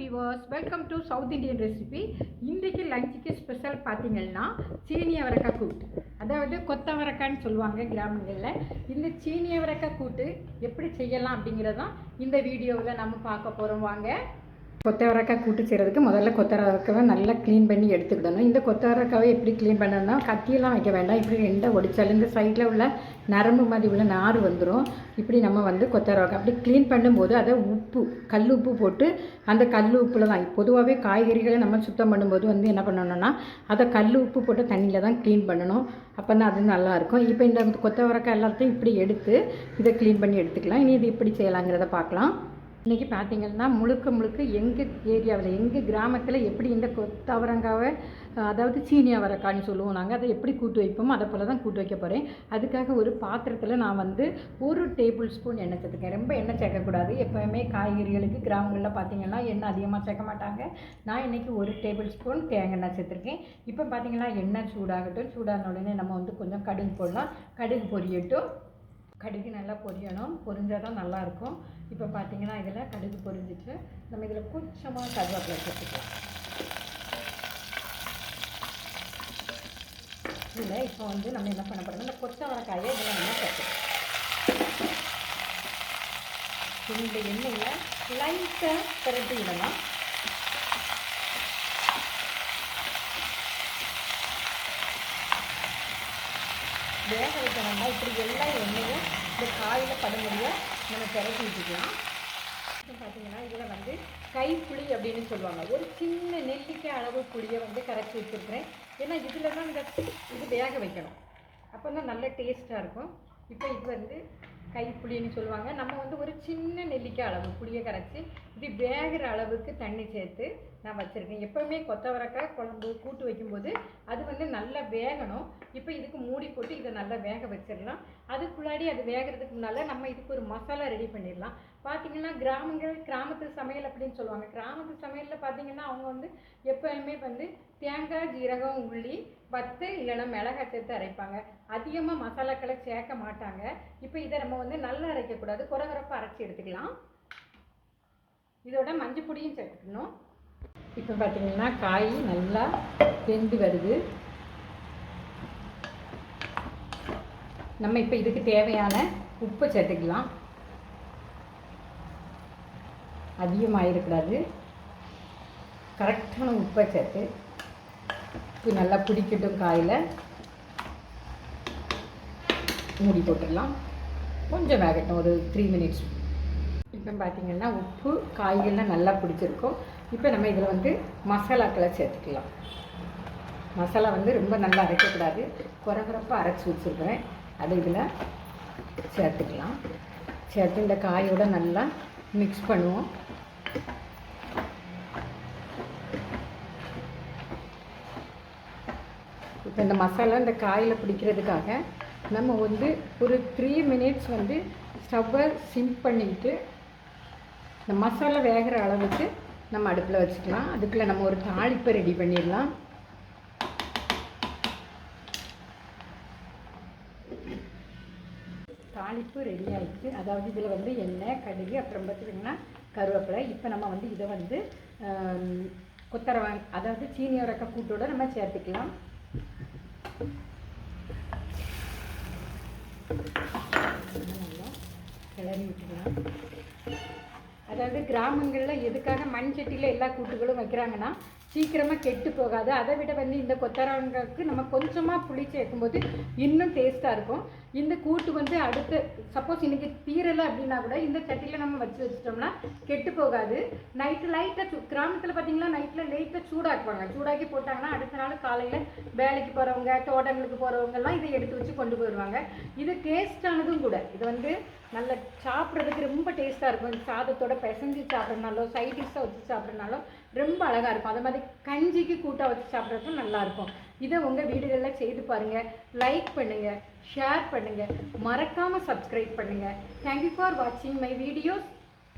Viewers, welcome to south Indian recipe. இன்றைக்கு லஞ்சுக்கு special பார்த்தீங்கன்னா சீனி அவரைக்காய் கூட்டு, அதாவது கொத்தவரக்கான்னு சொல்லுவாங்க கிராமங்களில். இந்த சீனி அவரைக்காய் கூட்டு எப்படி செய்யலாம் அப்படிங்கிறதான் இந்த வீடியோவில் நம்ம பார்க்க போகிறோம். வாங்க. கொத்தவரக்காய் கூட்டு செய்கிறதுக்கு முதல்ல கொத்தவரக்காவை நல்லா க்ளீன் பண்ணி எடுத்துக்கிடணும். இந்த கொத்தவரக்காவை எப்படி க்ளீன் பண்ணணும்னா கத்தியெல்லாம் வைக்க வேண்டாம். இப்படி ரெண்டை ஒடிச்சாலும் இந்த சைடில் உள்ள நரம்பு மாதிரி உள்ள நார் வந்துடும். இப்படி நம்ம கொத்தவரக்காய் அப்படி க்ளீன் பண்ணும்போது அதை உப்பு, கல் உப்பு போட்டு, அந்த கல் உப்பில் தான் பொதுவாகவே காய்கறிகளை நம்ம சுத்தம் பண்ணும்போது என்ன பண்ணணும்னா அதை கல் உப்பு போட்டு தண்ணியில் தான் க்ளீன் பண்ணணும். அப்போ தான் அது நல்லாயிருக்கும். இப்போ இந்த கொத்தவரக்காய் எல்லாத்தையும் இப்படி எடுத்து இதை க்ளீன் பண்ணி எடுத்துக்கலாம். இனி இது எப்படி செய்யலாங்கிறத பார்க்கலாம். இன்றைக்கி பார்த்திங்கன்னா முழுக்க எங்கள் ஏரியாவில், எங்கள் கிராமத்தில் எப்படி இந்த கொத்தவரங்காவை, அதாவது சீனி அவரைக்காய்னு சொல்லுவோம் நாங்கள், அதை எப்படி கூட்டு வைப்போமோ அதை போல் தான் கூட்டு வைக்க போகிறேன். அதுக்காக ஒரு பாத்திரத்தில் நான் 1 டேபிள் ஸ்பூன் எண்ணெய் சேர்த்துக்கேன். ரொம்ப எண்ணெய் சேர்க்கக்கூடாது. எப்போவுமே காய்கறிகளுக்கு கிராமங்களில் பார்த்திங்கன்னா எண்ணெய் அதிகமாக சேர்க்க மாட்டாங்க. நான் இன்றைக்கி 1 டேபிள் ஸ்பூன் தேங்காய் எண்ணெய் சேர்த்துருக்கேன். இப்போ பார்த்திங்கன்னா எண்ணெய் சூடாகட்டும். சூடான உடனே நம்ம கொஞ்சம் கடுகு போடலாம். கடுகு பொரியட்டும். கடுகு நல்லா பொரியணும். பொரிஞ்சால் தான் நல்லாயிருக்கும். இப்போ பார்த்திங்கன்னா இதில் கடுகு பொரிஞ்சிட்டு நம்ம இதில் கொஞ்சமாக கருவேப்பிலை சேர்த்துக்கலாம். இல்லை, இப்போ நம்ம என்ன பண்ண போகிறோம், இந்த கொத்தவரக்காயை இதில் நம்ம சேர்த்துக்கலாம். இந்த எண்ணெயில் லைட்டாக திரட்டி விடலாம். வேக வைக்க வேண்டாம். இப்படி எல்லா எண்ணெயும் இந்த காயில் படும்படியாக நம்ம திரட்டி விட்டுக்கலாம். இப்போ பார்த்திங்கன்னா இதில் கைப்புளி அப்படின்னு சொல்லுவாங்க. ஒரு சின்ன நெல்லிக்காய் அளவு புளியை கரைச்சி வச்சுருக்கிறேன். ஏன்னா இதில் தான் இது வேக வைக்கணும். அப்போ தான் நல்ல டேஸ்ட்டாக இருக்கும். இப்போ இது கைப்புளின்னு சொல்லுவாங்க. நம்ம ஒரு சின்ன நெல்லிக்காய் அளவு புளியை கரைச்சி இது வேகிற அளவுக்கு தண்ணி சேர்த்து நான் வச்சுருக்கேன். எப்போவுமே கொத்தவரக்காய் குழம்பு கூட்டு வைக்கும்போது அது நல்லா வேகணும். இப்போ இதுக்கு மூடி போட்டு இதை நல்லா வேக வச்சிடலாம். அதுக்குள்ளாடி அது வேகிறதுக்கு முன்னால் நம்ம இதுக்கு ஒரு மசாலா ரெடி பண்ணிடலாம். பார்த்திங்கன்னா கிராமத்து சமையல் அப்படின்னு சொல்லுவாங்க. கிராமத்து சமையலில் பார்த்திங்கன்னா அவங்க எப்போயுமே தேங்காய், ஜீரகம், உள்ளி, வத்தல் இல்லைன்னா மிளகாய் சேர்த்து அரைப்பாங்க. அதிகமாக மசாலாக்களை சேர்க்க மாட்டாங்க. இப்போ இதை நம்ம நல்லா அரைக்கக்கூடாது, குறகுறப்பாக அரைச்சி எடுத்துக்கலாம். இதோட மஞ்சள் பொடியும் சேர்த்துக்கணும். இப்போ பார்த்திங்கன்னா காய் நல்லா வெந்து வருது. நம்ம இப்போ இதுக்கு தேவையான உப்பை சேர்த்துக்கலாம். அதிகமாக இருக்கக்கூடாது. கரெக்டான உப்பை சேர்த்து உப்பு நல்லா பிடிக்கட்டும். காயில் மூடி போட்டுடலாம். கொஞ்சம் வேகட்டும், ஒரு 3 மினிட்ஸ். இப்போ பார்த்திங்கன்னா உப்பு காய்கள்லாம் நல்லா பிடிச்சிருக்கும். இப்போ நம்ம இதில் மசாலாக்களை சேர்த்துக்கலாம். மசாலா ரொம்ப நல்லா அரைக்கக்கூடாது, குறகுறப்பாக அரைச்சி வச்சுருக்கிறேன். அதை இதில் சேர்த்துக்கலாம். சேர்த்து இந்த காயோட நல்லா மிக்ஸ் பண்ணுவோம். இப்போ இந்த மசாலா இந்த காயில் பிடிக்கிறதுக்காக நம்ம ஒரு 3 மினிட்ஸ் ஸ்டவ்வை சிம் பண்ணிக்கிட்டு இந்த மசாலா வேகிற அளவுக்கு நம்ம அடுப்பில் வச்சுக்கலாம். அதுக்குள்ளே நம்ம ஒரு தாளிப்பை ரெடி பண்ணிடலாம். தாளிப்பு ரெடி ஆகிடுச்சு. அதாவது இதில் எண்ணெய், கடுகு, அப்புறம் பார்த்திங்கன்னா கருவேப்பிலை. இப்போ நம்ம இதை அதாவது சீனி அவரைக்காய் கூட்டோடு நம்ம சேர்த்துக்கலாம். நல்லா கிளறி விட்டுக்கலாம். அதாவது கிராமங்களில் எதுக்காக மண் சட்டியில் எல்லா கூட்டுகளும் வைக்கிறாங்கன்னா சீக்கிரமாக கெட்டு போகாது. அதை விட இந்த கொத்தவரங்காய்க்கு நம்ம கொஞ்சமாக புளி சேர்க்கும்போது இன்னும் டேஸ்ட்டாக இருக்கும். இந்த கூட்டு அடுத்து சப்போஸ் இன்றைக்கி தீரலை அப்படின்னா கூட இந்த சட்டியில் நம்ம வச்சிட்டோம்னா கெட்டு போகாது. நைட்டு லைட்டாக கிராமத்தில் பார்த்திங்கன்னா நைட்டில் லைட்டாக சூடாக்குவாங்க. சூடாக்கி போட்டாங்கன்னா அடுத்த நாள் காலையில் வேலைக்கு போகிறவங்க, தோட்டங்களுக்கு போகிறவங்கெல்லாம் இதை எடுத்து வச்சு கொண்டு போயிடுவாங்க. இது டேஸ்டானதும் கூட. இது நல்லா சாப்பிட்றதுக்கு ரொம்ப டேஸ்ட்டாக இருக்கும். சாதத்தோட பிசைஞ்சு சாப்பிட்றதுனாலோ, சைட் டிஷ்ஷாக வச்சு சாப்பிட்றதுனாலும் ரொம்ப அழகாக இருக்கும். அது மாதிரி கஞ்சிக்கு கூட்டாக வச்சு சாப்பிட்றதுக்கும் நல்லாயிருக்கும். இதை உங்கள் வீடுகளில் செய்து பாருங்கள். லைக் பண்ணுங்கள், ஷேர் பண்ணுங்கள், மறக்காமல் சப்ஸ்கிரைப் பண்ணுங்கள். தேங்க்யூ ஃபார் வாட்சிங் மை வீடியோஸ்.